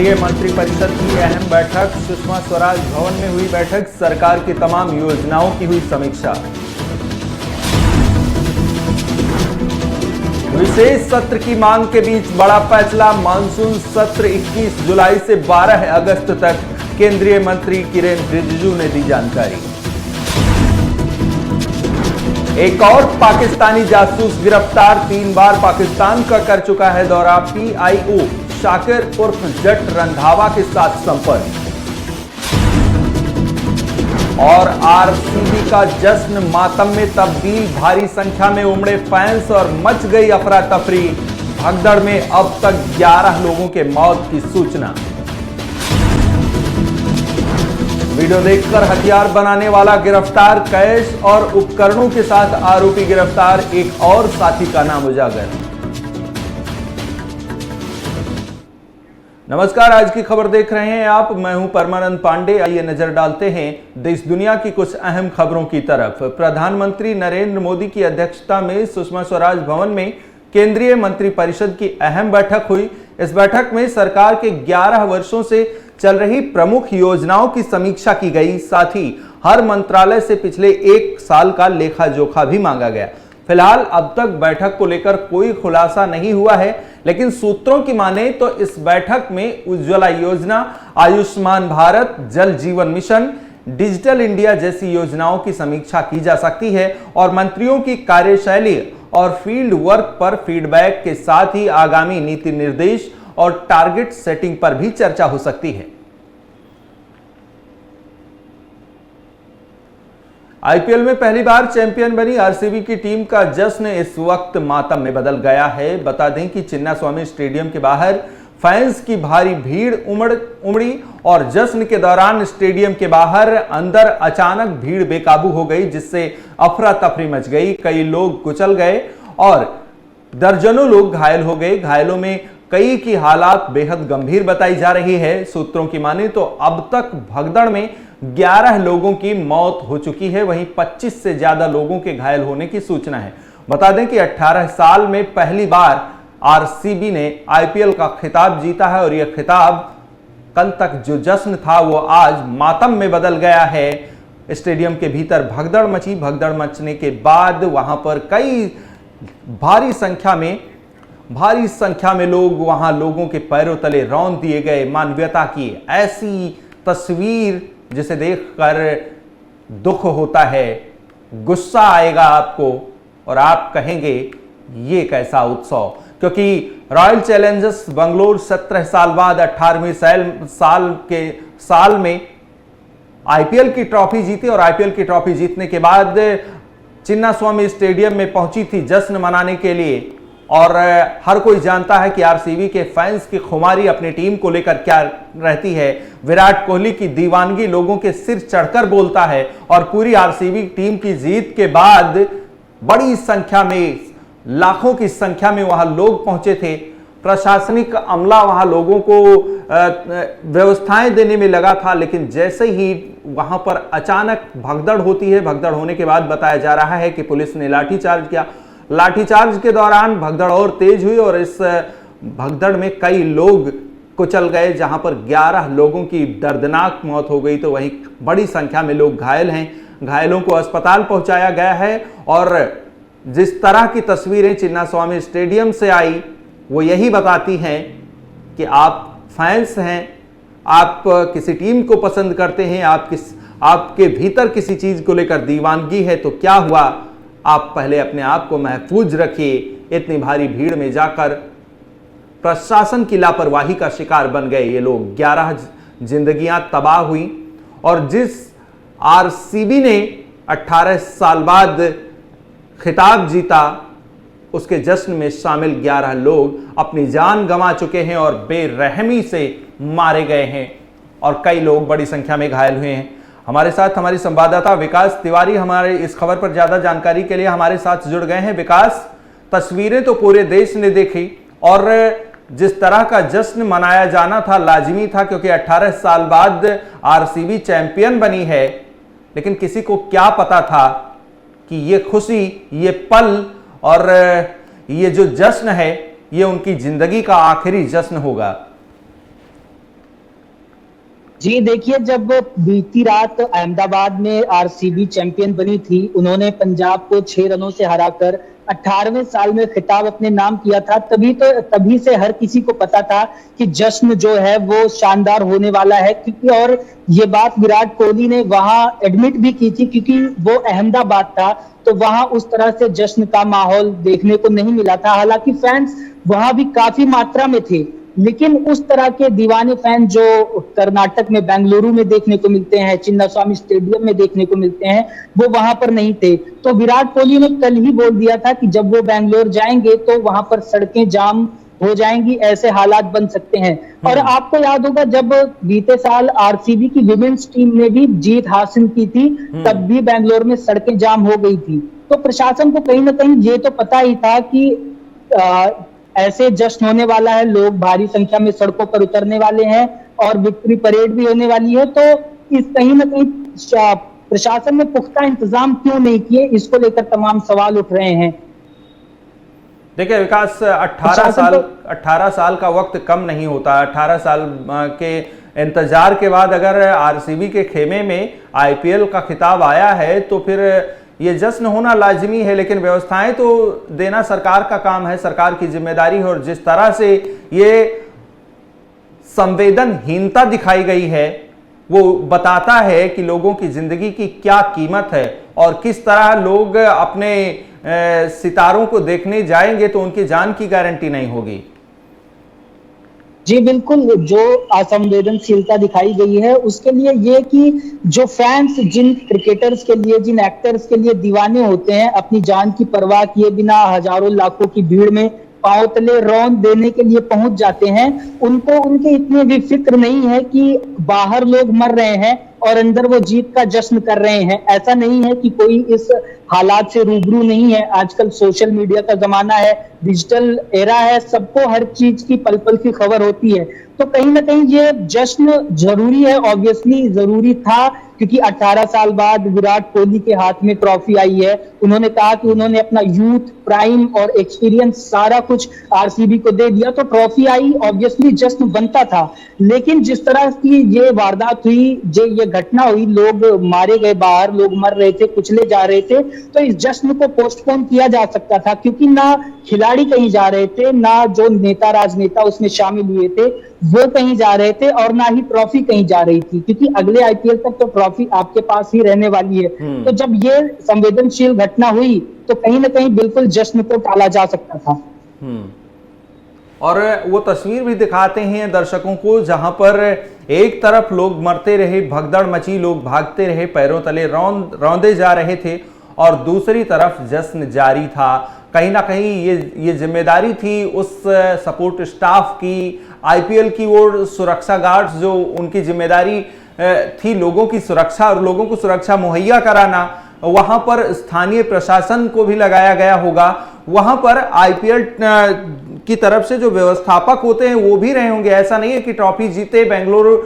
केंद्रीय मंत्रिपरिषद की अहम बैठक, सुषमा स्वराज भवन में हुई बैठक, सरकार की तमाम योजनाओं की हुई समीक्षा। विशेष सत्र की मांग के बीच बड़ा फैसला, मानसून सत्र 21 जुलाई से 12 अगस्त तक, केंद्रीय मंत्री किरेन रिजिजू ने दी जानकारी। एक और पाकिस्तानी जासूस गिरफ्तार, 3 बार पाकिस्तान का कर चुका है दौरा, PIO शाकिर उर्फ जट रंधावा के साथ संपर्क। और RCB का जश्न मातम में तब्दील, भारी संख्या में उमड़े फैंस और मच गई अफरा तफरी। भगदड़ में अब तक 11 लोगों के मौत की सूचना। वीडियो देखकर हथियार बनाने वाला गिरफ्तार, कैश और उपकरणों के साथ आरोपी गिरफ्तार, एक और साथी का नाम उजागर। नमस्कार, आज की खबर देख रहे हैं आप, मैं हूं परमानंद पांडे। आइए नजर डालते हैं देश दुनिया की कुछ अहम खबरों की तरफ। प्रधानमंत्री नरेंद्र मोदी की अध्यक्षता में सुषमा स्वराज भवन में केंद्रीय मंत्रिपरिषद की अहम बैठक हुई। इस बैठक में सरकार के 11 वर्षों से चल रही प्रमुख योजनाओं की समीक्षा की गई। साथ ही हर मंत्रालय से पिछले 1 साल का लेखा जोखा भी मांगा गया। फिलहाल अब तक बैठक को लेकर कोई खुलासा नहीं हुआ है, लेकिन सूत्रों की माने तो इस बैठक में उज्ज्वला योजना, आयुष्मान भारत, जल जीवन मिशन, डिजिटल इंडिया जैसी योजनाओं की समीक्षा की जा सकती है और मंत्रियों की कार्यशैली और फील्ड वर्क पर फीडबैक के साथ ही आगामी नीति निर्देश और टारगेट सेटिंग पर भी चर्चा हो सकती है। IPL में पहली बार चैंपियन बनी RCB की टीम का जश्न इस वक्त मातम में बदल गया है। बता दें कि चिन्नास्वामी स्टेडियम के बाहर फैंस की भारी भीड़ उमड़ी और जश्न के दौरान स्टेडियम के बाहर अंदर अचानक भीड़ बेकाबू हो गई, जिससे अफरा तफरी मच गई। कई लोग कुचल गए और दर्जनों लोग घायल हो गए। घायलों में कई की हालात बेहद गंभीर बताई जा रही है। सूत्रों की माने तो अब तक भगदड़ में 11 लोगों की मौत हो चुकी है, वहीं 25 से ज्यादा लोगों के घायल होने की सूचना है। बता दें कि 18 साल में पहली बार RCB ने IPL का खिताब जीता है और यह खिताब, कल तक जो जश्न था वो आज मातम में बदल गया है। स्टेडियम के भीतर भगदड़ मची। भगदड़ मचने के बाद वहां पर कई भारी संख्या में लोग, वहां लोगों के पैरों तले रौंद दिए गए। मानवीयता की ऐसी तस्वीर जिसे देखकर दुख होता है, गुस्सा आएगा आपको और आप कहेंगे ये कैसा उत्सव। क्योंकि रॉयल चैलेंजर्स बंगलोर 17 साल बाद 18वें साल में IPL की ट्रॉफी जीती और IPL की ट्रॉफी जीतने के बाद चिन्नास्वामी स्टेडियम में पहुंची थी जश्न मनाने के लिए। और हर कोई जानता है कि RCB के फैंस की खुमारी अपनी टीम को लेकर क्या रहती है। विराट कोहली की दीवानगी लोगों के सिर चढ़कर बोलता है और पूरी RCB टीम की जीत के बाद बड़ी संख्या में, लाखों की संख्या में वहां लोग पहुंचे थे। प्रशासनिक अमला वहां लोगों को व्यवस्थाएं देने में लगा था, लेकिन जैसे ही वहां पर अचानक भगदड़ होती है, भगदड़ होने के बाद बताया जा रहा है कि पुलिस ने लाठीचार्ज किया। लाठीचार्ज के दौरान भगदड़ और तेज हुई और इस भगदड़ में कई लोग कुचल गए, जहां पर 11 लोगों की दर्दनाक मौत हो गई, तो वहीं बड़ी संख्या में लोग घायल हैं। घायलों को अस्पताल पहुंचाया गया है और जिस तरह की तस्वीरें चिन्नास्वामी स्टेडियम से आई वो यही बताती हैं कि आप फैंस हैं, आप किसी टीम को पसंद करते हैं, आपके भीतर किसी चीज को लेकर दीवानगी है, तो क्या हुआ, आप पहले अपने आप को महफूज रखिए। इतनी भारी भीड़ में जाकर प्रशासन की लापरवाही का शिकार बन गए ये लोग। 11 जिंदगियां तबाह हुई और जिस RCB ने 18 साल बाद खिताब जीता, उसके जश्न में शामिल 11 लोग अपनी जान गंवा चुके हैं और बेरहमी से मारे गए हैं और कई लोग बड़ी संख्या में घायल हुए हैं। हमारे साथ हमारी संवाददाता विकास तिवारी हमारे इस खबर पर ज्यादा जानकारी के लिए हमारे साथ जुड़ गए हैं। विकास, तस्वीरें तो पूरे देश ने देखी और जिस तरह का जश्न मनाया जाना था लाजिमी था, क्योंकि 18 साल बाद RCB चैंपियन बनी है, लेकिन किसी को क्या पता था कि ये खुशी, ये पल और ये जो जश्न है ये उनकी जिंदगी का आखिरी जश्न होगा। जी देखिए, जब बीती रात अहमदाबाद में आरसीबी चैंपियन बनी थी, उन्होंने पंजाब को 6 रनों से हराकर 18वें साल में खिताब अपने नाम किया था। तभी से हर किसी को पता था कि जश्न जो है वो शानदार होने वाला है, क्योंकि और ये बात विराट कोहली ने वहां एडमिट भी की थी, क्योंकि वो अहमदाबाद था तो वहां उस तरह से जश्न का माहौल देखने को नहीं मिला था। हालांकि फैंस वहां भी काफी मात्रा में थे, लेकिन उस तरह के दीवाने फैन जो कर्नाटक में बेंगलुरु में देखने को मिलते हैं, चिन्नास्वामी स्टेडियम में देखने को मिलते हैं, वो वहां पर नहीं थे। तो विराट कोहली ने कल ही बोल दिया था कि जब वो बेंगलोर जाएंगे तो वहां पर सड़कें जाम हो जाएंगी, ऐसे हालात बन सकते हैं। और आपको याद होगा, जब बीते साल आरसीबी की विमेंस टीम ने भी जीत हासिल की थी, तब भी बेंगलोर में सड़कें जाम हो गई थी। तो प्रशासन को कहीं ना कहीं ये तो पता ही था कि ऐसे जश्न होने वाला है, लोग भारी संख्या में सड़कों पर उतरने वाले हैं और विक्ट्री परेड भी होने वाली है। तो इस कहीं ना कहीं प्रशासन ने पुख्ता इंतजाम क्यों नहीं किए, इसको लेकर तमाम सवाल उठ रहे हैं। देखिए विकास, 18 साल का वक्त कम नहीं होता। 18 साल के इंतजार के बाद अगर आरसीबी के खेमे में आईपीएल का खिताब आया है तो फिर ये जश्न होना लाजमी है, लेकिन व्यवस्थाएं तो देना सरकार का काम है, सरकार की जिम्मेदारी है। और जिस तरह से ये संवेदनहीनता दिखाई गई है वो बताता है कि लोगों की जिंदगी की क्या कीमत है और किस तरह लोग अपने सितारों को देखने जाएंगे तो उनकी जान की गारंटी नहीं होगी। जी बिल्कुल, जो असंवेदनशीलता दिखाई गई है उसके लिए ये कि जो फैंस जिन क्रिकेटर्स के लिए, जिन एक्टर्स के लिए दीवाने होते हैं, अपनी जान की परवाह किए बिना हजारों लाखों की भीड़ में पांव तले रौंद देने के लिए पहुंच जाते हैं, उनको उनके इतने भी फिक्र नहीं है कि बाहर लोग मर रहे हैं और अंदर वो जीत का जश्न कर रहे हैं। ऐसा नहीं है कि कोई इस हालात से रूबरू नहीं है। आजकल सोशल मीडिया का जमाना है, डिजिटल एरा है, सबको हर चीज की पल पल की खबर होती है। तो कहीं ना कहीं ये जश्न जरूरी है, ऑब्वियसली जरूरी था, क्योंकि 18 साल बाद विराट कोहली के हाथ में ट्रॉफी आई है। उन्होंने कहा कि उन्होंने अपना यूथ, प्राइम और एक्सपीरियंस सारा कुछ आरसीबी को दे दिया, तो ट्रॉफी आई, ऑब्वियसली जश्न बनता था। लेकिन जिस तरह की ये वारदात हुई, जो ये घटना हुई, लोग मारे गए, बाहर लोग मर रहे थे, कुचले जा रहे थे, तो इस जश्न को पोस्टपोन किया जा सकता था, क्योंकि ना खिलाड़ी कहीं जा रहे थे, ना जो नेता राजनेता उसमें शामिल हुए थे वो कहीं जा रहे थे, और ना ही ट्रॉफी कहीं जा रही थी, क्योंकि अगले आईपीएल तक तो ट्रॉफी आपके पास ही रहने वाली है। तो जब ये संवेदनशील घटना हुई तो कहीं ना कहीं बिल्कुल जश्न को टाला जा सकता था। और वो तस्वीर भी दिखाते हैं दर्शकों को जहां पर एक तरफ लोग मरते रहे, भगदड़ मची, लोग भागते रहे, पैरों तले रौंदे जा रहे थे, और दूसरी तरफ जश्न जारी था। कहीं ना कहीं ये जिम्मेदारी थी उस सपोर्ट स्टाफ की, आईपीएल की ओर सुरक्षा गार्ड्स, जो उनकी जिम्मेदारी थी लोगों की सुरक्षा और लोगों को सुरक्षा मुहैया कराना। वहां पर स्थानीय प्रशासन को भी लगाया गया होगा, वहां पर आईपीएल की तरफ से जो व्यवस्थापक होते हैं वो भी रहे होंगे। ऐसा नहीं है कि ट्रॉफी जीते बेंगलुरु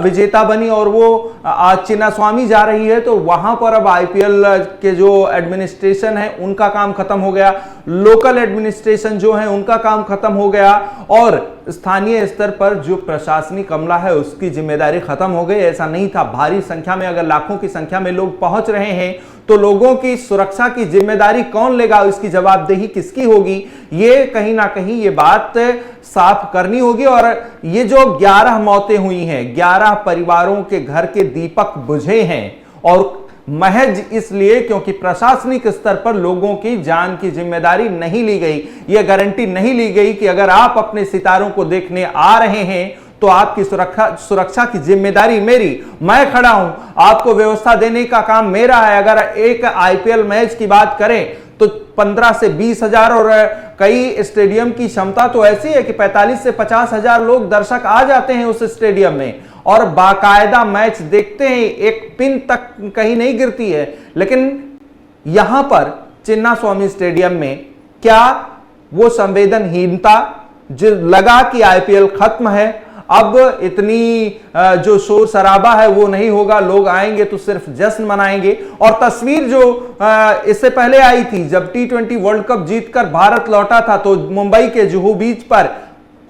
विजेता बनी और वो आज चिन्नास्वामी जा रही है तो वहां पर अब आईपीएल के जो एडमिनिस्ट्रेशन है उनका काम खत्म हो गया, लोकल एडमिनिस्ट्रेशन जो है उनका काम खत्म हो गया, और स्थानीय स्तर पर जो प्रशासनिक अमला है उसकी जिम्मेदारी खत्म हो गई। ऐसा नहीं था। भारी संख्या में, अगर लाखों की संख्या में लोग पहुंच रहे हैं तो लोगों की सुरक्षा की जिम्मेदारी कौन लेगा, इसकी जवाबदेही किसकी होगी, ये कहीं ना कहीं ये बात साफ करनी होगी। और ये जो 11 मौतें हुई हैं, 11 परिवारों के घर के दीपक बुझे हैं, और महज इसलिए क्योंकि प्रशासनिक स्तर पर लोगों की जान की जिम्मेदारी नहीं ली गई, यह गारंटी नहीं ली गई कि अगर आप अपने सितारों को देखने आ रहे हैं तो आपकी सुरक्षा की जिम्मेदारी मेरी, मैं खड़ा हूं, आपको व्यवस्था देने का काम मेरा है। अगर एक आईपीएल मैच की बात करें तो 15 से 20 हजार, और कई स्टेडियम की क्षमता तो ऐसी है कि 45 से 50 हजार लोग दर्शक आ जाते हैं उस स्टेडियम में और बाकायदा मैच देखते हैं, एक पिन तक कहीं नहीं गिरती है। लेकिन यहां पर चिन्नास्वामी स्टेडियम में क्या वो संवेदनहीनता, जो लगा कि आईपीएल खत्म है, अब इतनी जो शोर शराबा है वो नहीं होगा, लोग आएंगे तो सिर्फ जश्न मनाएंगे। और तस्वीर जो इससे पहले आई थी जब T20 वर्ल्ड कप जीतकर भारत लौटा था, तो मुंबई के जुहू बीच पर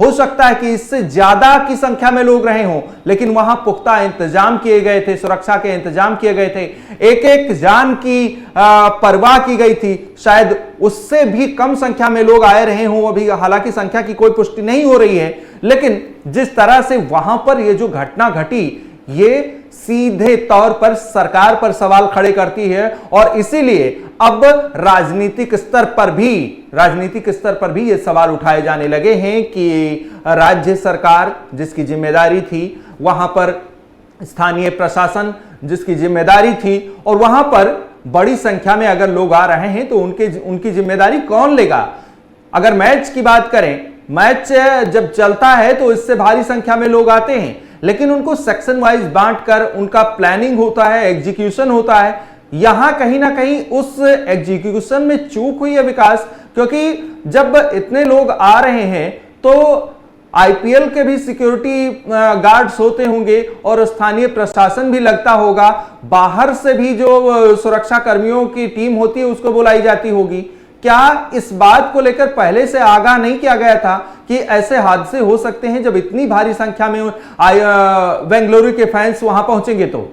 हो सकता है कि इससे ज्यादा की संख्या में लोग रहे हों, लेकिन वहां पुख्ता इंतजाम किए गए थे, सुरक्षा के इंतजाम किए गए थे, एक एक जान की परवाह की गई थी। शायद उससे भी कम संख्या में लोग आए रहे हों, अभी हालांकि संख्या की कोई पुष्टि नहीं हो रही है, लेकिन जिस तरह से वहां पर यह जो घटना घटी, ये सीधे तौर पर सरकार पर सवाल खड़े करती है। और इसीलिए अब राजनीतिक स्तर पर भी ये सवाल उठाए जाने लगे हैं कि राज्य सरकार जिसकी जिम्मेदारी थी, वहां पर स्थानीय प्रशासन जिसकी जिम्मेदारी थी, और वहां पर बड़ी संख्या में अगर लोग आ रहे हैं तो उनकी जिम्मेदारी कौन लेगा। अगर मैच की बात करें, मैच जब चलता है तो इससे भारी संख्या में लोग आते हैं, लेकिन उनको सेक्शन वाइज बांटकर उनका प्लानिंग होता है, एग्जीक्यूशन होता है। यहां कहीं ना कहीं उस एग्जीक्यूशन में चूक हुई है विकास, क्योंकि जब इतने लोग आ रहे हैं तो आईपीएल के भी सिक्योरिटी गार्ड्स होते होंगे और स्थानीय प्रशासन भी लगता होगा, बाहर से भी जो सुरक्षा कर्मियों की टीम होती है उसको बुलाई जाती होगी। क्या इस बात को लेकर पहले से आगाह नहीं किया गया था कि ऐसे हादसे हो सकते हैं जब इतनी भारी संख्या में बेंगलुरु के फैंस वहां पहुंचेंगे तो?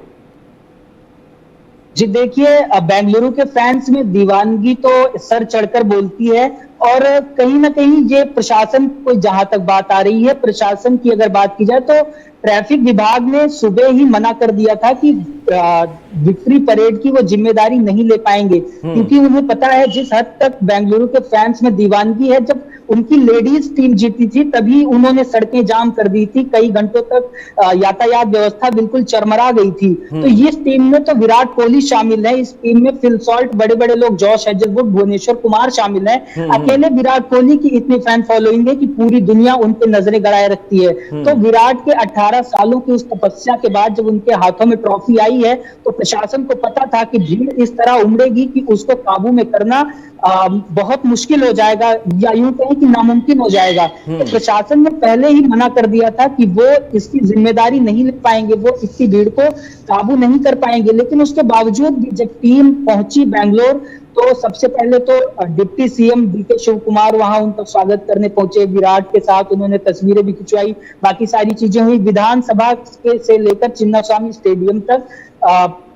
जी देखिए, बेंगलुरु के फैंस में दीवानगी तो सर चढ़कर बोलती है, और कहीं ना कहीं ये प्रशासन को, जहां तक बात आ रही है प्रशासन की अगर बात की जाए, तो ट्रैफिक विभाग ने सुबह ही मना कर दिया था कि विक्ट्री परेड की वो जिम्मेदारी नहीं ले पाएंगे, क्योंकि उन्हें पता है जिस हद तक बेंगलुरु के फैंस में दीवानगी है। जब उनकी लेडीज टीम जीती थी तभी उन्होंने सड़कें जाम कर दी थी, कई घंटों तक यातायात व्यवस्था बिल्कुल चरमरा गई थी। तो इस टीम में तो विराट कोहली शामिल है, इस टीम में फिल सॉल्ट, बड़े बड़े लोग, जॉश हेजलवुड, भुवनेश्वर कुमार शामिल है। अकेले विराट कोहली की इतनी फैन फॉलोइंग है कि पूरी दुनिया उन पे नजरें गड़ाए रखती है। तो विराट के 18 सालों की उस तपस्या के बाद जब उनके हाथों में ट्रॉफी आई है, तो प्रशासन को पता था कि भीड़ इस तरह उमड़ेगी कि उसको काबू में करना बहुत मुश्किल हो जाएगा, या यूं कहें कि नामुमकिन हो जाएगा। तो प्रशासन ने पहले ही मना कर दिया था कि वो इसकी जिम्मेदारी नहीं ले पाएंगे, वो इतनी भीड़ को काबू नहीं कर पाएंगे। लेकिन उसके बावजूद भी जब टीम पहुंची बैंगलोर, तो सबसे पहले तो deputy CM DK Shivakumar वहां उनका स्वागत करने पहुंचे, विराट के साथ उन्होंने तस्वीरें भी खिंचवाई, बाकी सारी चीजें हुई। विधानसभा के से लेकर चिन्नास्वामी स्टेडियम तक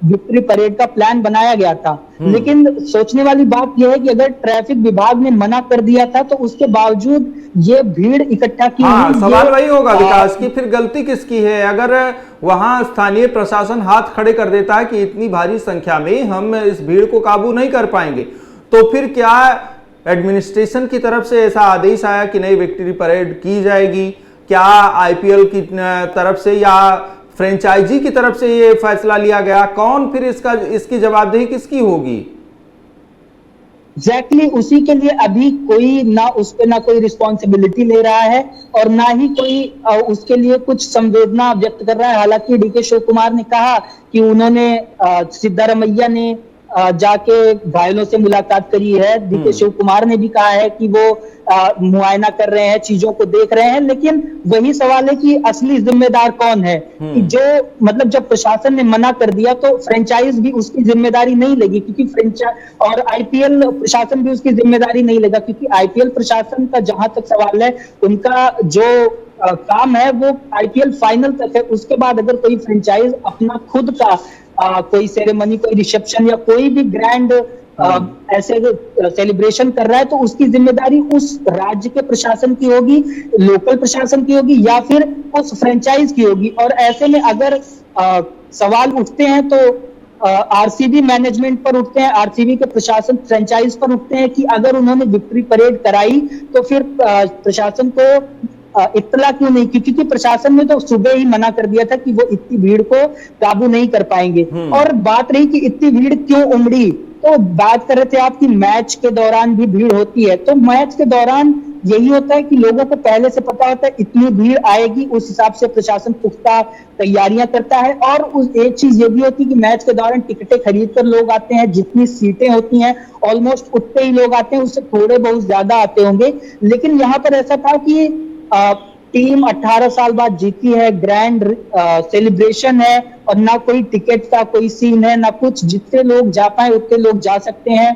विक्ट्री परेड का प्लान बनाया गया था। लेकिन सोचने वाली बात यह है कि अगर ट्रैफिक विभाग ने मना कर दिया था तो उसके बावजूद ये भीड़ इकट्ठा की। सवाल वही होगा विकास की, फिर गलती किसकी है? अगर वहां स्थानीय प्रशासन हाथ खड़े कर देता है कि इतनी भारी संख्या में हम इस भीड़ को काबू नहीं कर पाएंगे, तो फिर क्या एडमिनिस्ट्रेशन की तरफ से ऐसा आदेश आया कि नई विक्ट्री परेड की जाएगी? क्या आईपीएल की तरफ से या फ्रेंचाइजी की तरफ से ये फैसला लिया गया? कौन फिर इसकी जवाबदेही किसकी होगी? एग्जैक्टली उसी के लिए अभी कोई ना उस पे ना कोई रिस्पॉन्सिबिलिटी ले रहा है और ना ही कोई उसके लिए कुछ संवेदना व्यक्त कर रहा है। हालांकि डीके शिव कुमार ने कहा कि उन्होंने सिद्धारमैया ने जाके घायलों से मुलाकात करी है। डीके शिव कुमार ने भी कहा है कि वो मुआयना कर रहे हैं, चीजों को देख रहे हैं। लेकिन वही सवाल है कि असली जिम्मेदार कौन है? कि जो मतलब जब प्रशासन ने मना कर दिया तो फ्रेंचाइज भी उसकी जिम्मेदारी नहीं लेगी, क्योंकि फ्रेंचाइज और आईपीएल प्रशासन भी उसकी जिम्मेदारी नहीं लेगा, क्योंकि आईपीएल प्रशासन का जहां तक सवाल है, उनका जो काम है वो आईपीएल फाइनल तक है। उसके बाद अगर कोई फ्रेंचाइज अपना खुद का कोई सेरेमनी, कोई रिसेप्शन या कोई भी ग्रैंड ऐसे सेलिब्रेशन कर रहा है, तो उसकी जिम्मेदारी उस राज्य के प्रशासन की होगी, लोकल प्रशासन की होगी, या फिर उस फ्रेंचाइज की होगी। और ऐसे में अगर सवाल उठते हैं तो आरसीबी मैनेजमेंट पर उठते हैं, आरसीबी के प्रशासन फ्रेंचाइज पर उठते हैं कि अगर उन्होंने विक्ट्री परेड कराई तो फिर प्रशासन को इत्तला क्यों नहीं की, क्योंकि प्रशासन ने तो सुबह ही मना कर दिया था कि वो इतनी भीड़ को काबू नहीं कर पाएंगे। और बात रही कि इतनी भीड़ क्यों उमड़ी, तो बात कर रहे थे आप कि मैच के दौरान भी भीड़ होती है। तो मैच के दौरान यही होता है कि लोगों को पहले से पता होता है इतनी भीड़ आएगी, उस हिसाब से प्रशासन पुख्ता तैयारियां करता है। और उस एक चीज ये भी होती है कि मैच के दौरान टिकटें खरीद कर लोग आते हैं, जितनी सीटें होती हैं ऑलमोस्ट उतने ही लोग आते हैं, उससे थोड़े बहुत ज्यादा आते होंगे। लेकिन यहाँ पर ऐसा था कि टीम 18 साल बाद जीती है, ग्रैंड सेलिब्रेशन है, और ना कोई टिकट का कोई सीन है ना कुछ, जितने लोग जा पाए उतने लोग जा सकते हैं।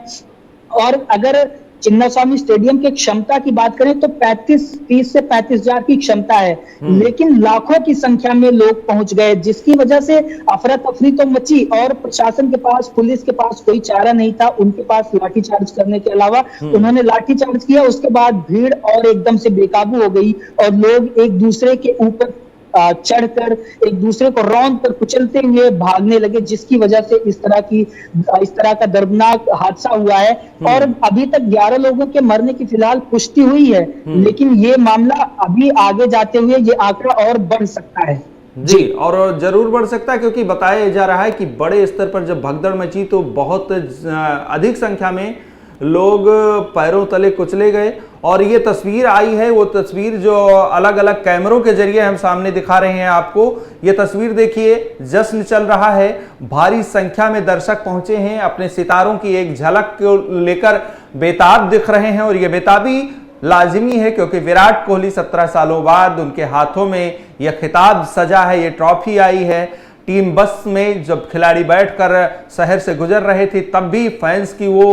और अगर चिन्नास्वामी स्टेडियम की क्षमता की बात करें तो 30 से 35 हजार की क्षमता है, लेकिन लाखों की संख्या में लोग पहुंच गए, जिसकी वजह से अफरा तफरी तो मची और प्रशासन के पास, पुलिस के पास कोई चारा नहीं था। उनके पास लाठीचार्ज करने के अलावा उन्होंने लाठीचार्ज किया। उसके बाद भीड़ और एकदम से बेकाबू हो गई और लोग एक दूसरे के ऊपर चढ़कर एक दूसरे को रौंद कर कुचलते हुए भागने लगे, जिसकी वजह से इस तरह का दर्दनाक हादसा हुआ है। और अभी तक 11 लोगों के मरने की फिलहाल पुष्टि हुई है, लेकिन ये मामला अभी आगे जाते हुए ये आंकड़ा और बढ़ सकता है। जी, और जरूर बढ़ सकता है, क्योंकि बताया जा रहा है कि बड़े स्तर पर जब भगदड़ मची तो बहुत अधिक संख्या में लोग पैरों तले कुचले गए। और ये तस्वीर आई है, वो तस्वीर जो अलग अलग कैमरों के जरिए हम सामने दिखा रहे हैं आपको। ये तस्वीर देखिए, जश्न चल रहा है, भारी संख्या में दर्शक पहुंचे हैं, अपने सितारों की एक झलक को लेकर बेताब दिख रहे हैं। और ये बेताबी लाजिमी है, क्योंकि विराट कोहली 17 सालों बाद उनके हाथों में यह खिताब सजा है, ये ट्रॉफी आई है। टीम बस में जब खिलाड़ी बैठकर शहर से गुजर रहे थे, तब भी फैंस की वो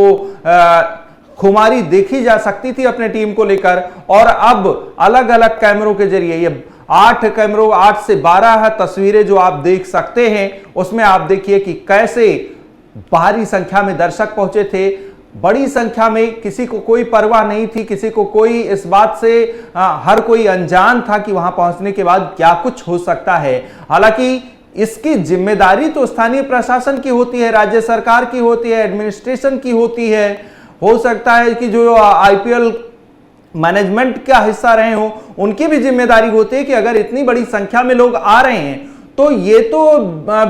खुमारी देखी जा सकती थी अपने टीम को लेकर। और अब अलग अलग कैमरों के जरिए ये 8 से 12 तस्वीरें जो आप देख सकते हैं, उसमें आप देखिए कि कैसे भारी संख्या में दर्शक पहुंचे थे। बड़ी संख्या में, किसी को कोई परवाह नहीं थी, किसी को कोई इस बात से हर कोई अनजान था कि वहां पहुंचने के बाद क्या कुछ हो सकता है। हालांकि इसकी जिम्मेदारी तो स्थानीय प्रशासन की होती है, राज्य सरकार की होती है, एडमिनिस्ट्रेशन की होती है। हो सकता है कि जो आईपीएल मैनेजमेंट का हिस्सा रहे हो, उनकी भी जिम्मेदारी होती है कि अगर इतनी बड़ी संख्या में लोग आ रहे हैं, तो ये तो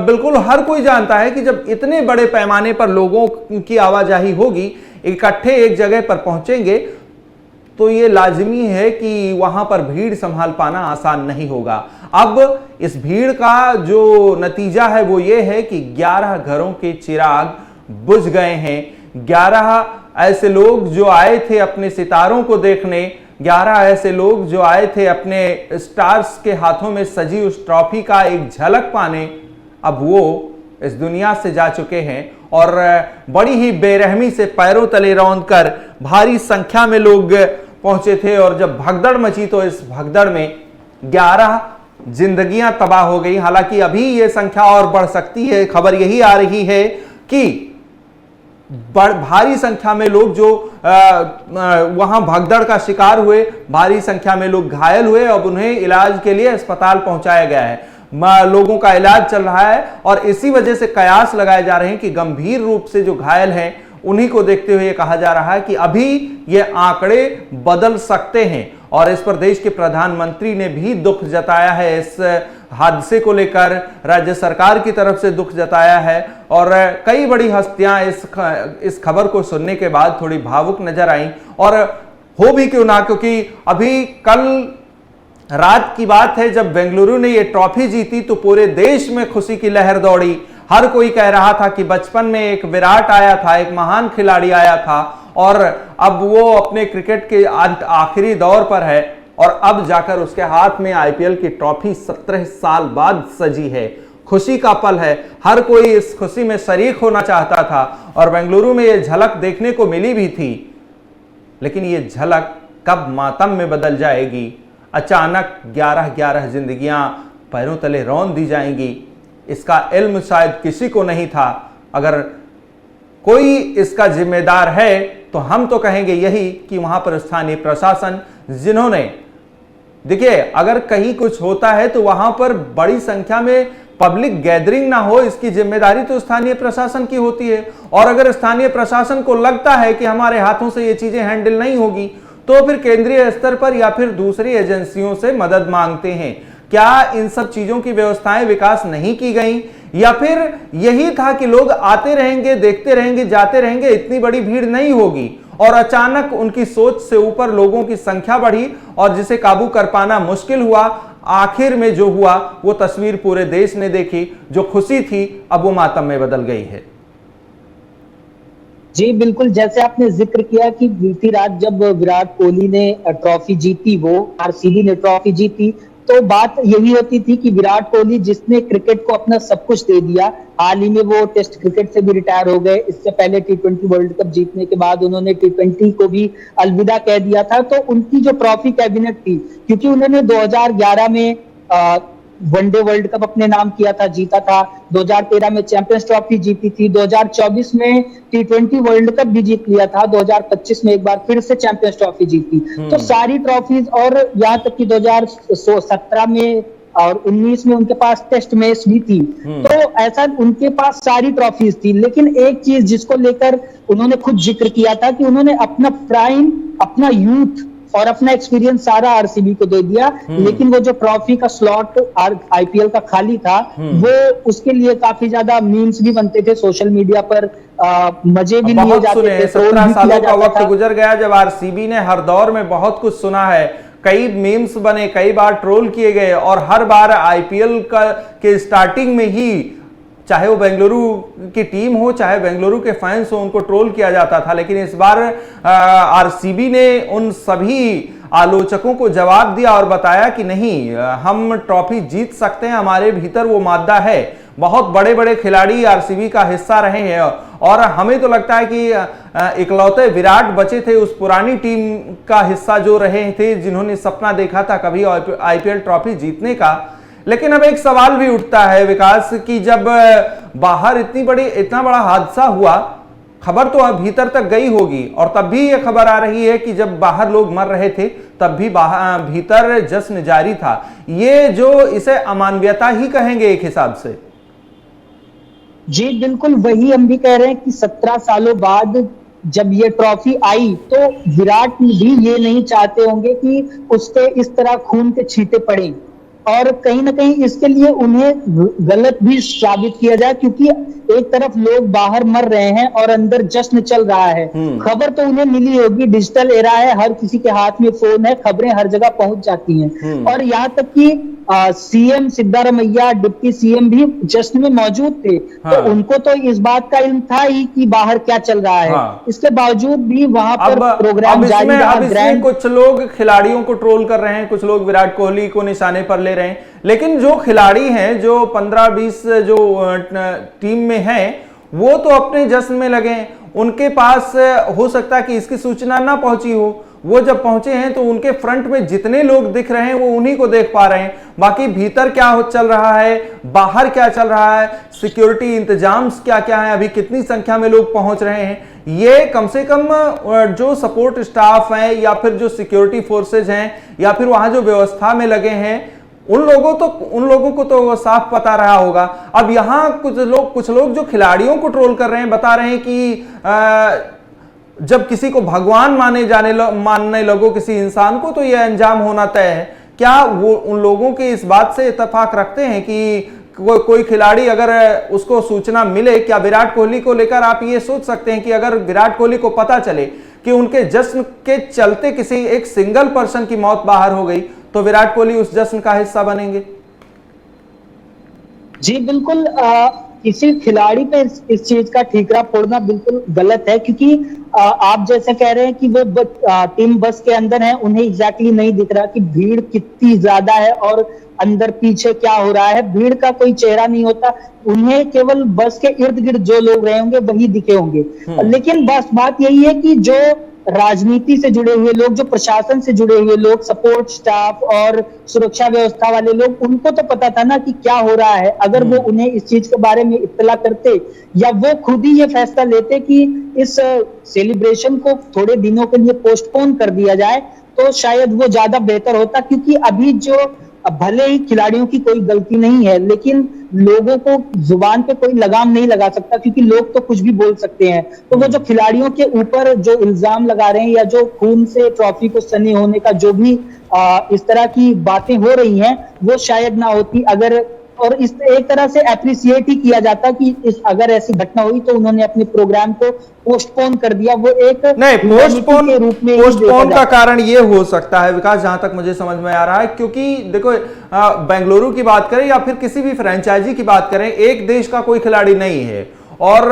बिल्कुल हर कोई जानता है कि जब इतने बड़े पैमाने पर लोगों की आवाजाही होगी, इकट्ठे एक जगह पर पहुंचेंगे, तो ये लाजिमी है कि वहां पर भीड़ संभाल पाना आसान नहीं होगा। अब इस भीड़ का जो नतीजा है वो ये है कि 11 घरों के चिराग बुझ गए हैं। 11 ऐसे लोग जो आए थे अपने सितारों को देखने, 11 ऐसे लोग जो आए थे अपने स्टार्स के हाथों में सजी उस ट्रॉफी का एक झलक पाने, अब वो इस दुनिया से जा चुके हैं। और बड़ी ही बेरहमी से पैरों तले रौंद कर भारी संख्या में लोग पहुंचे थे। और जब भगदड़ मची तो इस भगदड़ में 11 जिंदगियां तबाह हो गई। हालांकि अभी ये संख्या और बढ़ सकती है। खबर यही आ रही है कि भारी संख्या में लोग जो वहां भगदड़ का शिकार हुए, भारी संख्या में लोग घायल हुए। अब उन्हें इलाज के लिए अस्पताल पहुंचाया गया है, लोगों का इलाज चल रहा है। और इसी वजह से कयास लगाए जा रहे हैं कि गंभीर रूप से जो घायल हैं, उन्हीं को देखते हुए कहा जा रहा है कि अभी ये आंकड़े बदल सकते हैं। और इस पर देश के प्रधानमंत्री ने भी दुख जताया है, इस हादसे को लेकर राज्य सरकार की तरफ से दुख जताया है। और कई बड़ी हस्तियां इस खबर को सुनने के बाद थोड़ी भावुक नजर आई। और हो भी क्यों ना, क्योंकि अभी कल रात की बात है, जब बेंगलुरु ने ये ट्रॉफी जीती तो पूरे देश में खुशी की लहर दौड़ी। हर कोई कह रहा था कि बचपन में एक विराट आया था, एक महान खिलाड़ी आया था, और अब वो अपने क्रिकेट के आखिरी दौर पर है, और अब जाकर उसके हाथ में आईपीएल की ट्रॉफी 17 साल बाद सजी है। खुशी का पल है, हर कोई इस खुशी में शरीक होना चाहता था। और बेंगलुरु में ये झलक देखने को मिली भी थी, लेकिन ये झलक कब मातम में बदल जाएगी, अचानक 11 जिंदगियां पैरों तले रौंद दी जाएंगी, इसका इल्म शायद किसी को नहीं था। अगर कोई इसका जिम्मेदार है तो हम तो कहेंगे यही कि वहां पर स्थानीय प्रशासन, जिन्होंने, देखिए, अगर कहीं कुछ होता है तो वहां पर बड़ी संख्या में पब्लिक गैदरिंग ना हो, इसकी जिम्मेदारी तो स्थानीय प्रशासन की होती है। और अगर स्थानीय प्रशासन को लगता है कि हमारे हाथों से ये चीजें हैंडल नहीं होगी, तो फिर केंद्रीय स्तर पर या फिर दूसरी एजेंसियों से मदद मांगते हैं। क्या इन सब चीजों की व्यवस्थाएं विकास नहीं की गई, या फिर यही था कि लोग आते रहेंगे, देखते रहेंगे, जाते रहेंगे, इतनी बड़ी भीड़ नहीं होगी, और अचानक उनकी सोच से ऊपर लोगों की संख्या बढ़ी और जिसे काबू कर पाना मुश्किल हुआ। आखिर में जो हुआ वो तस्वीर पूरे देश ने देखी, जो खुशी थी अब वो मातम में बदल गई है। जी बिल्कुल, जैसे आपने जिक्र किया कि बीती रात जब विराट कोहली ने ट्रॉफी जीती, वो आरसीबी ने ट्रॉफी जीती, तो बात यही होती थी कि विराट कोहली जिसने क्रिकेट को अपना सब कुछ दे दिया, हाल ही में वो टेस्ट क्रिकेट से भी रिटायर हो गए, इससे पहले टी20 वर्ल्ड कप जीतने के बाद उन्होंने टी20 को भी अलविदा कह दिया था। तो उनकी जो ट्रॉफी कैबिनेट थी, क्योंकि उन्होंने 2011 में वनडे वर्ल्ड कप अपने नाम किया था, जीता था, 2013 में चैंपियंस ट्रॉफी जीती थी, 2024 में टी20 वर्ल्ड कप भी जीत लिया था, 2025 में एक बार फिर से चैंपियंस ट्रॉफी जीती। तो सारी ट्रॉफीज, और यहाँ तक कि 2017 में और 19 में उनके पास टेस्ट मैच भी थी। तो ऐसा उनके पास सारी ट्रॉफीज थी, लेकिन एक चीज जिसको लेकर उन्होंने खुद जिक्र किया था कि उन्होंने अपना प्राइम, अपना यूथ और अपना एक्सपीरियंस सारा आरसीबी को दे दिया, लेकिन वो जो ट्रॉफी का स्लॉट आईपीएल का खाली था, वो उसके लिए काफी ज्यादा मीम्स भी बनते थे सोशल मीडिया पर, मजे भी लिए जाते थे। 17 सालों का वक्त गुजर गया जब आरसीबी ने हर दौर में बहुत कुछ सुना है, कई मीम्स बने, कई बार ट्रोल किए गए, और हर बार आईपीएल के स्टार्टिंग में ही, चाहे वो बेंगलुरु की टीम हो चाहे बेंगलुरु के फैंस हो, उनको ट्रोल किया जाता था। लेकिन इस बार आरसीबी ने उन सभी आलोचकों को जवाब दिया और बताया कि नहीं, हम ट्रॉफी जीत सकते हैं, हमारे भीतर वो मादा है। बहुत बड़े बड़े खिलाड़ी आरसीबी का हिस्सा रहे हैं, और हमें तो लगता है कि इकलौते विराट बचे थे उस पुरानी टीम का हिस्सा जो रहे थे, जिन्होंने सपना देखा था कभी आईपीएल ट्रॉफी जीतने का। लेकिन अब एक सवाल भी उठता है विकास कि जब बाहर इतना बड़ा हादसा हुआ, खबर तो अब भीतर तक गई होगी, और तब भी यह खबर आ रही है कि जब बाहर लोग मर रहे थे तब भी भीतर जश्न जारी था। ये जो इसे अमानवीयता ही कहेंगे एक हिसाब से। जी बिल्कुल, वही हम भी कह रहे हैं कि 17 सालों बाद जब ये ट्रॉफी आई, तो विराट भी ये नहीं चाहते होंगे कि उस पे इस तरह खून के छींटे पड़े, और कहीं ना कहीं इसके लिए उन्हें गलत भी साबित किया जाए, क्योंकि एक तरफ लोग बाहर मर रहे हैं और अंदर जश्न चल रहा है। खबर तो उन्हें मिली होगी, डिजिटल एरा है, हर किसी के हाथ में फोन है, खबरें हर जगह पहुंच जाती हैं। और यहाँ तक कि सीएम सिद्धारमैया, डिप्टी सीएम भी जश्न में मौजूद थे। तो उनको तो इस बात का इल्म था ही कि बाहर क्या चल रहा है। इसके बावजूद भी वहां पर प्रोग्राम जारी रहा। कुछ लोग खिलाड़ियों को ट्रोल कर रहे हैं, कुछ लोग विराट कोहली को निशाने पर ले रहे हैं, लेकिन जो खिलाड़ी हैं, जो 15-20 जो टीम में हैं, वो तो अपने जश्न में लगे हैं। उनके पास हो सकता है कि इसकी सूचना ना पहुंची हो, वो जब पहुंचे हैं तो उनके फ्रंट में जितने लोग दिख रहे हैं वो उन्हीं को देख पा रहे हैं। बाकी भीतर क्या चल रहा है, बाहर क्या चल रहा है, सिक्योरिटी इंतजाम क्या क्या है, अभी कितनी संख्या में लोग पहुंच रहे हैं, ये कम से कम जो सपोर्ट स्टाफ है या फिर जो सिक्योरिटी फोर्सेज हैं या फिर वहां जो व्यवस्था में लगे हैं, उन लोगों को तो साफ पता रहा होगा। अब यहां कुछ लोग जो खिलाड़ियों को ट्रोल कर रहे हैं, बता रहे हैं कि जब किसी को भगवान मानने लगो किसी इंसान को, तो यह अंजाम होना तय है। क्या वो उन लोगों के इस बात से इत्तेफाक रखते हैं कि कोई खिलाड़ी अगर उसको सूचना मिले, क्या विराट कोहली को लेकर आप ये सोच सकते हैं कि अगर विराट कोहली को पता चले कि उनके जश्न के चलते किसी एक सिंगल पर्सन की मौत बाहर हो गई, तो विराट कोहली उस जश्न का हिस्सा बनेंगे? जी बिल्कुल, किसी खिलाड़ी पे इस चीज का ठीकरा फोड़ना बिल्कुल गलत है, क्योंकि आप जैसे कह रहे हैं कि वो टीम बस के अंदर है, उन्हें एग्जैक्टली नहीं दिख रहा कि भीड़ कितनी ज्यादा है और अंदर पीछे क्या हो रहा है। भीड़ का कोई चेहरा नहीं होता, उन्हें केवल बस के इर्द गिर्द जो लोग रहे होंगे वही दिखे होंगे। लेकिन बस बात यही है कि जो राजनीति से जुड़े हुए लोग, जो प्रशासन से जुड़े हुए लोग, सपोर्ट स्टाफ और सुरक्षा व्यवस्था वाले लोग, उनको तो पता था ना कि क्या हो रहा है। अगर वो उन्हें इस चीज के बारे में इत्तला करते या वो खुद ही ये फैसला लेते कि इस सेलिब्रेशन को थोड़े दिनों के लिए पोस्टपोन कर दिया जाए, तो शायद वो ज्यादा बेहतर होता। क्योंकि अभी जो, भले ही खिलाड़ियों की कोई गलती नहीं है, लेकिन लोगों को जुबान पे कोई लगाम नहीं लगा सकता, क्योंकि लोग तो कुछ भी बोल सकते हैं। तो वो जो खिलाड़ियों के ऊपर जो इल्जाम लगा रहे हैं या जो खून से ट्रॉफी को सनी होने का जो भी इस तरह की बातें हो रही हैं, वो शायद ना होती अगर, और इस एक तरह से एप्रिसिएट ही किया जाता कि अगर ऐसी घटना हुई तो उन्होंने अपने प्रोग्राम को पोस्टपोन कर दिया। वो एक नहीं, पोस्टपोन का कारण ये हो सकता है विकास, जहां तक मुझे समझ में आ रहा है, क्योंकि देखो बेंगलुरु की बात करें या फिर किसी भी फ्रेंचाइजी की बात करें, एक देश का कोई खिलाड़ी नहीं है, और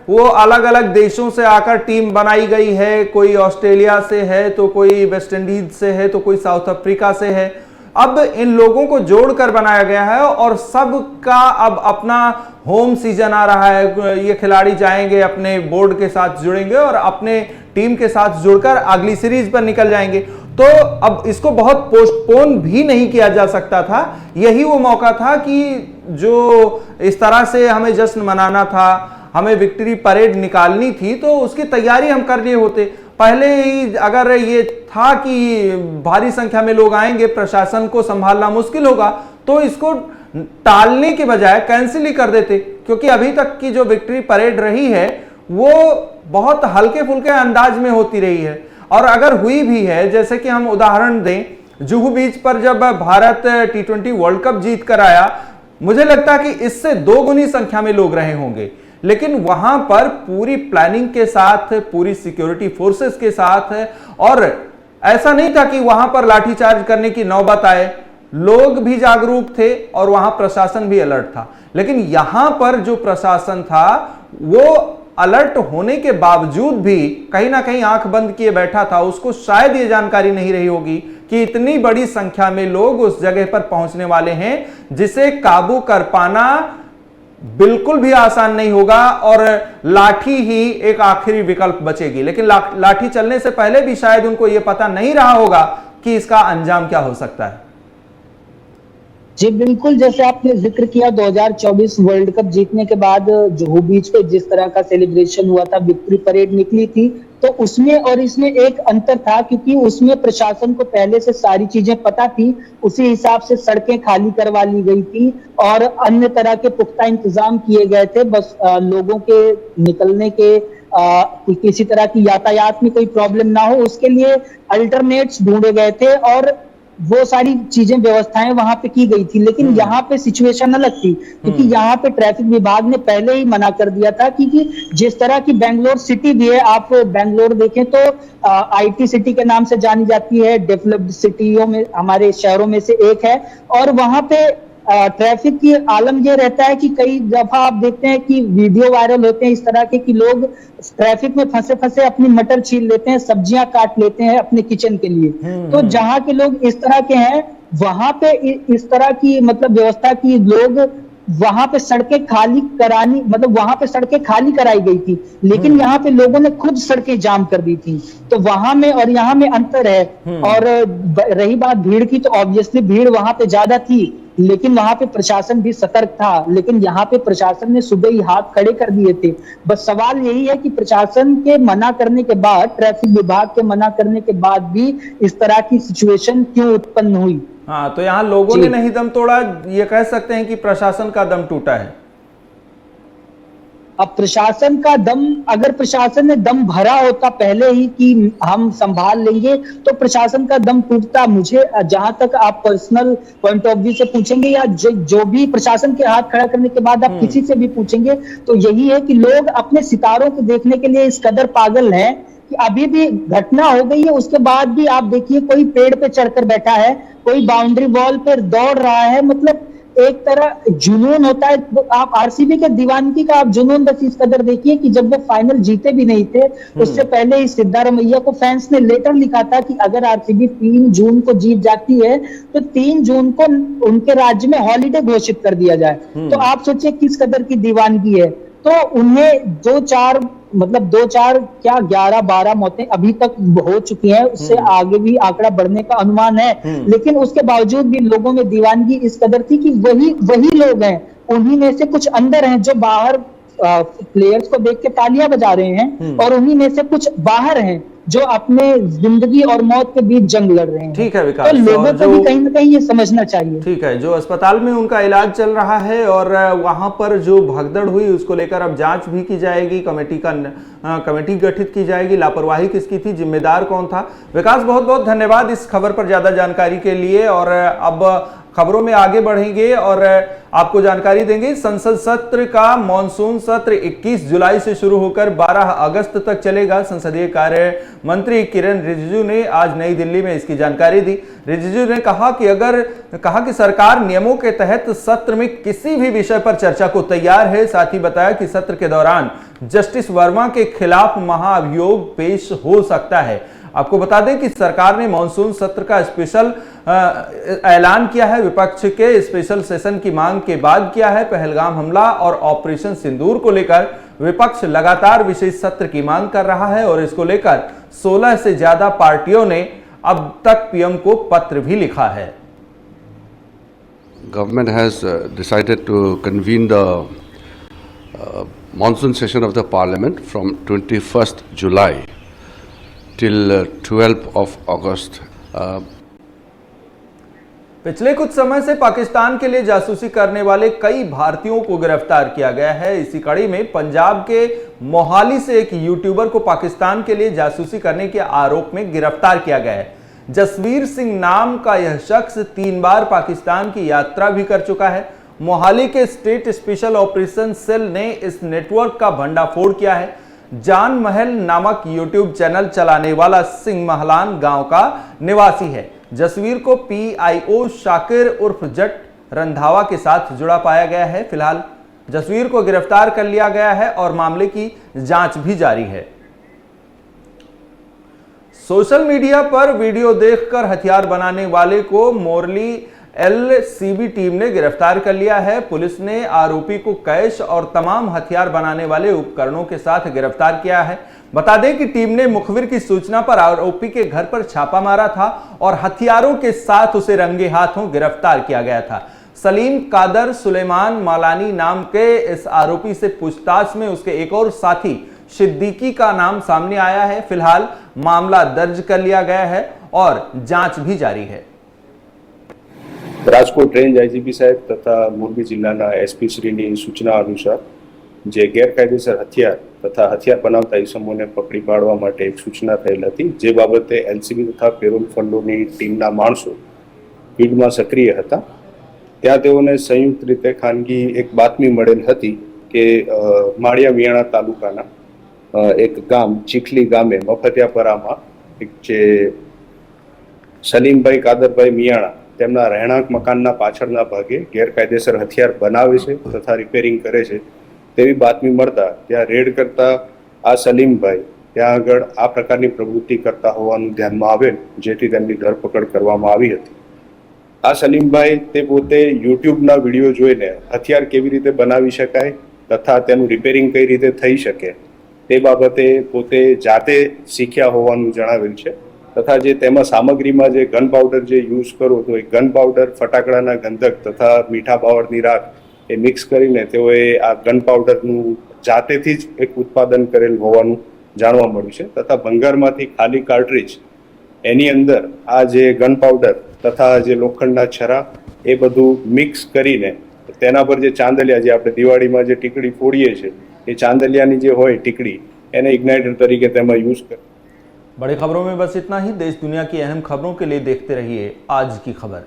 वो अलग अलग देशों से आकर टीम बनाई गई है। कोई ऑस्ट्रेलिया से है, तो कोई वेस्ट इंडीज से है, तो कोई साउथ अफ्रीका से है। अब इन लोगों को जोड़कर बनाया गया है और सबका अब अपना होम सीजन आ रहा है। ये खिलाड़ी जाएंगे, अपने बोर्ड के साथ जुड़ेंगे और अपने टीम के साथ जुड़कर अगली सीरीज पर निकल जाएंगे। तो अब इसको बहुत पोस्टपोन भी नहीं किया जा सकता था। यही वो मौका था कि जो इस तरह से हमें जश्न मनाना था, हमें विक्ट्री परेड निकालनी थी, तो उसकी तैयारी हम कर लिए होते पहले ही। अगर ये था कि भारी संख्या में लोग आएंगे, प्रशासन को संभालना मुश्किल होगा, तो इसको टालने के बजाय कैंसिल ही कर देते। क्योंकि अभी तक की जो विक्ट्री परेड रही है वो बहुत हल्के फुल्के अंदाज में होती रही है। और अगर हुई भी है, जैसे कि हम उदाहरण दें, जुहू बीच पर जब भारत T20 वर्ल्ड कप जीत कर आया, मुझे लगता है कि इससे 2 गुनी संख्या में लोग रहे होंगे। लेकिन वहां पर पूरी प्लानिंग के साथ, पूरी सिक्योरिटी फोर्सेस के साथ, और ऐसा नहीं था कि वहां पर लाठीचार्ज करने की नौबत आए। लोग भी जागरूक थे और वहां प्रशासन भी अलर्ट था। लेकिन यहां पर जो प्रशासन था वो अलर्ट होने के बावजूद भी कहीं ना कहीं आंख बंद किए बैठा था। उसको शायद ये जानकारी नहीं रही होगी कि इतनी बड़ी संख्या में लोग उस जगह पर पहुंचने वाले हैं, जिसे काबू कर पाना बिल्कुल भी आसान नहीं होगा और लाठी ही एक आखिरी विकल्प बचेगी। लेकिन लाठी चलने से पहले भी शायद उनको यह पता नहीं रहा होगा कि इसका अंजाम क्या हो सकता है। जी बिल्कुल, जैसे आपने जिक्र किया 2024 वर्ल्ड कप जीतने के बाद जुहू बीच पे जिस तरह का सेलिब्रेशन हुआ था, विक्ट्री परेड निकली थी, तो उसमें और इसमें एक अंतर था, क्योंकि उसमें प्रशासन को पहले से सारी चीजें पता थी। उसी हिसाब से सड़कें खाली करवा ली गई थी और अन्य तरह के पुख्ता इंतजाम किए गए थे। बस लोगों के निकलने के किसी तरह की यातायात में कोई प्रॉब्लम ना हो, उसके लिए अल्टरनेट्स ढूंढे गए थे और वो सारी चीजें, व्यवस्थाएं वहां पे की गई थी। लेकिन यहाँ पे सिचुएशन अलग थी, क्योंकि यहाँ पे ट्रैफिक विभाग ने पहले ही मना कर दिया था कि जिस तरह की बेंगलोर सिटी भी है, आप बेंगलोर देखें तो आईटी सिटी के नाम से जानी जाती है, डेवलप्ड सिटियों में, हमारे शहरों में से एक है। और वहां पे ट्रैफिक की आलम ये रहता है कि कई दफा आप देखते हैं कि वीडियो वायरल होते हैं इस तरह के कि लोग ट्रैफिक में फंसे फंसे अपनी मटर छील लेते हैं, सब्जियां काट लेते हैं अपने किचन के लिए। तो जहां के लोग इस तरह के हैं, वहां पे इस तरह की मतलब व्यवस्था की, लोग वहां पे सड़कें खाली करानी, मतलब वहां पे सड़कें खाली कराई गई थी, लेकिन यहाँ पे लोगों ने खुद सड़कें जाम कर दी थी। तो वहां में और यहाँ में अंतर है। और रही बात भीड़ की, तो ऑब्वियसली भीड़ वहां पे ज्यादा थी, लेकिन वहां पे प्रशासन भी सतर्क था। लेकिन यहाँ पे प्रशासन ने सुबह ही हाथ खड़े कर दिए थे। बस सवाल यही है कि प्रशासन के मना करने के बाद, ट्रैफिक विभाग के मना करने के बाद भी इस तरह की सिचुएशन क्यों उत्पन्न हुई। हाँ, तो यहाँ लोगों ने नहीं दम तोड़ा, ये कह सकते हैं कि प्रशासन का दम टूटा है। अब प्रशासन का दम, अगर प्रशासन ने दम भरा होता पहले ही कि हम संभाल लेंगे, तो प्रशासन का दम टूटता। मुझे जहां तक आप पर्सनल पॉइंट ऑफ व्यू से पूछेंगे या जो भी प्रशासन के हाथ खड़ा करने के बाद आप किसी से भी पूछेंगे, तो यही है कि लोग अपने सितारों को देखने के लिए इस कदर पागल हैं कि अभी भी घटना हो गई है, उसके बाद भी आप देखिए कोई पेड़ पे चढ़कर बैठा है, कोई बाउंड्री वॉल पर दौड़ रहा है। मतलब एक तरह जुनून होता है। आप आरसीबी के दीवानगी का आप जुनून बस इस कदर देखिए कि जब वो फाइनल जीते भी नहीं थे, उससे पहले ही सिद्धारमैया को फैंस ने लेटर लिखा था कि अगर आरसीबी 3 जून को जीत जाती है तो 3 जून को उनके राज्य में हॉलीडे घोषित कर दिया जाए। तो आप सोचिए किस कदर की दीवानगी है। तो उन्हें 2-4 क्या 11-12 मौतें अभी तक हो चुकी हैं, उससे आगे भी आंकड़ा बढ़ने का अनुमान है। लेकिन उसके बावजूद भी लोगों में दीवानगी इस कदर थी कि वही लोग हैं, उन्हीं में से कुछ अंदर हैं जो बाहर प्लेयर्स को देख के तालियां बजा रहे हैं, और उन्हीं में से कुछ बाहर हैं जो अपने जिंदगी और मौत के बीच जंग लड़ रहे हैं। ठीक है विकास, तो लोगों को भी कहीं ना कहीं ये समझना चाहिए। ठीक है, जो अस्पताल में उनका इलाज चल रहा है और वहां पर जो भगदड़ हुई उसको लेकर अब जांच भी की जाएगी, कमेटी गठित की जाएगी। लापरवाही किसकी थी, जिम्मेदार कौन था। विकास, बहुत बहुत धन्यवाद इस खबर पर ज्यादा जानकारी के लिए। और अब खबरों में आगे बढ़ेंगे और आपको जानकारी देंगे। संसद सत्र का मॉनसून सत्र 21 जुलाई से शुरू होकर 12 अगस्त तक चलेगा। संसदीय कार्य मंत्री किरेन रिजिजू ने आज नई दिल्ली में इसकी जानकारी दी। रिजिजू ने कहा कि सरकार नियमों के तहत सत्र में किसी भी विषय पर चर्चा को तैयार है। साथ ही बताया कि सत्र के दौरान जस्टिस वर्मा के खिलाफ महाअभियोग पेश हो सकता है। आपको बता दें कि सरकार ने मॉनसून सत्र का स्पेशल ऐलान किया है। विपक्ष के स्पेशल सेशन की मांग के बाद किया है। पहलगाम हमला और ऑपरेशन सिंदूर को लेकर विपक्ष लगातार विशेष सत्र की मांग कर रहा है और इसको लेकर 16 से ज्यादा पार्टियों ने अब तक पीएम को पत्र भी लिखा है। Government has decided to convene the monsoon session of the Parliament from 21st July till 12th of August. पिछले कुछ समय से पाकिस्तान के लिए जासूसी करने वाले कई भारतीयों को गिरफ्तार किया गया है। इसी कड़ी में पंजाब के मोहाली से एक यूट्यूबर को पाकिस्तान के लिए जासूसी करने के आरोप में गिरफ्तार किया गया है। जसवीर सिंह नाम का यह शख्स 3 बार पाकिस्तान की यात्रा भी कर चुका है। मोहाली के स्टेट स्पेशल ऑपरेशन सेल ने इस नेटवर्क का भंडाफोड़ किया है। जान महल नामक यूट्यूब चैनल चलाने वाला सिंह महलान गांव का निवासी है। जसवीर को पीआईओ शाकिर उर्फ जट रंधावा के साथ जुड़ा पाया गया है। फिलहाल जसवीर को गिरफ्तार कर लिया गया है और मामले की जांच भी जारी है। सोशल मीडिया पर वीडियो देखकर हथियार बनाने वाले को मोरली एलसीबी टीम ने गिरफ्तार कर लिया है। पुलिस ने आरोपी को कैश और तमाम हथियार बनाने वाले उपकरणों के साथ गिरफ्तार किया है। बता दें कि टीम ने मुखबिर की सूचना पर आरोपी के घर पर छापा मारा था और हथियारों के साथ उसे रंगे हाथों गिरफ्तार किया गया था। सलीम कादर सुलेमान मालानी नाम के इस आरोपी से पूछताछ में उसके एक और साथी सिद्दीकी का नाम सामने आया है। फिलहाल मामला दर्ज कर लिया गया है और जांच भी जारी है। રાજકોટ રેન્જ આઈજીપી સાહેબ તથા મોરબી જિલ્લાના એસપી શ્રીની સૂચના અનુસાર જે ગેરકાયદેસર હથિયાર તથા હથિયાર બનાવતા ઇસમોને પકડી પાડવા માટે એક સૂચના થયેલ હતી, જે બાબતે એલસીબી તથા પેરોલ ફંડોની ટીમના માણસો ફીલ્ડમાં સક્રિય હતા। ત્યાં તેઓને સંયુક્ત રીતે ખાનગી એક બાતમી મળેલ હતી કે માળિયા મિયાણા તાલુકાના એક ગામ ચીખલી ગામે મફતિયાપરામાં એક જે સલીમભાઈ કાદરભાઈ મિયાણા તેમના રહેણાંક મકાનના પાછળના ભાગે ગેરકાયદેસર હથિયાર બનાવે છે તથા રિપેરિંગ કરે છે તેવી બાતમી મળતા ત્યાં રેડ કરતા આ સલીમભાઈ ત્યાં આગળ આ પ્રકારની પ્રવૃત્તિ કરતા હોવાનું ધ્યાનમાં આવેલ, જેથી તેમની ધરપકડ કરવામાં આવી હતી। આ સલીમભાઈ તે પોતે યુટ્યુબના વિડીયો જોઈને હથિયાર કેવી રીતે બનાવી શકાય તથા તેનું રિપેરિંગ કઈ રીતે થઈ શકે તે બાબતે પોતે જાતે શીખ્યા હોવાનું જણાવેલ છે। તથા જે તેમાં સામગ્રીમાં જે ગન પાવડર જે યુઝ કરો તો એ ગન પાવડર ફટાકડાના ગંધક તથા મીઠા પાવડરની રાખ એ મિક્સ કરીને તેઓએ આ ગન પાવડરનું જાતેથી જ એક ઉત્પાદન કરેલ હોવાનું જાણવા મળ્યું છે। તથા ભંગારમાંથી ખાલી કાર્ટ્રીજ એની અંદર આ જે ગન પાવડર તથા જે લોખંડના છરા એ બધું મિક્સ કરીને તેના પર જે ચાંદલિયા જે આપણે દિવાળીમાં જે ટીકડી ફોડીએ છીએ એ ચાંદલિયાની જે હોય ટીકડી એને ઇગ્નાઇટર તરીકે તેમાં યુઝ કરે। बड़ी खबरों में बस इतना ही। देश दुनिया की अहम खबरों के लिए देखते रहिए आज की खबर।